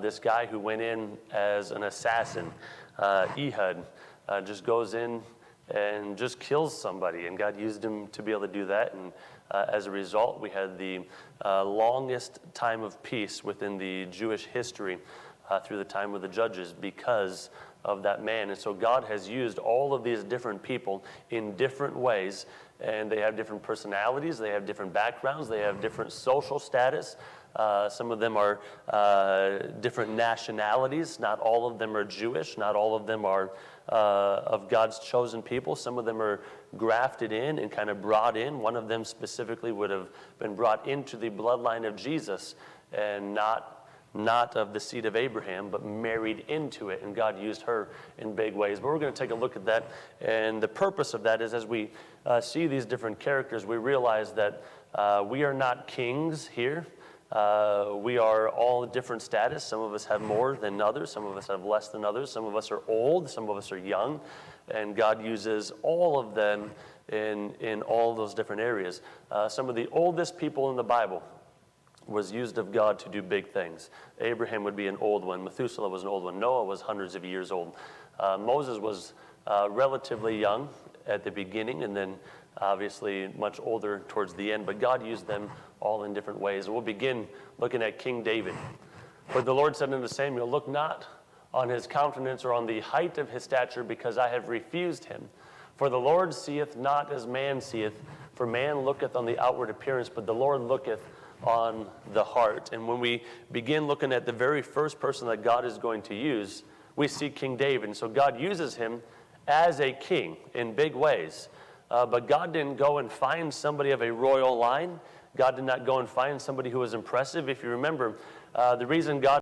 this guy who went in as an assassin, Ehud, just goes in and just kills somebody, and God used him to be able to do that. And as a result, we had the longest time of peace within the Jewish history through the time of the judges because of that man. And so God has used all of these different people in different ways, and they have different personalities, they have different backgrounds, they have different social status. Some of them are different nationalities. Not all of them are Jewish. Not all of them are of God's chosen people. Some of them are grafted in and kind of brought in. One of them specifically would have been brought into the bloodline of Jesus and not of the seed of Abraham, but married into it, and God used her in big ways. But we're going to take a look at that, and the purpose of that is as we see these different characters, we realize that we are not kings here. We are all different status. Some of us have more than others. Some of us have less than others. Some of us are old. Some of us are young. And God uses all of them in all those different areas. Some of the oldest people in the Bible was used of God to do big things. Abraham would be an old one. Methuselah was an old one. Noah was hundreds of years old. Moses was relatively young at the beginning, and then obviously much older towards the end. But God used them all in different ways. We'll begin looking at King David. For the Lord said unto Samuel, look not on his countenance or on the height of his stature, because I have refused him. For the Lord seeth not as man seeth, for man looketh on the outward appearance, but the Lord looketh on the heart. And when we begin looking at the very first person that God is going to use, we see King David. And so God uses him as a king in big ways. But God didn't go and find somebody of a royal line. God did not go and find somebody who was impressive. If you remember, the reason God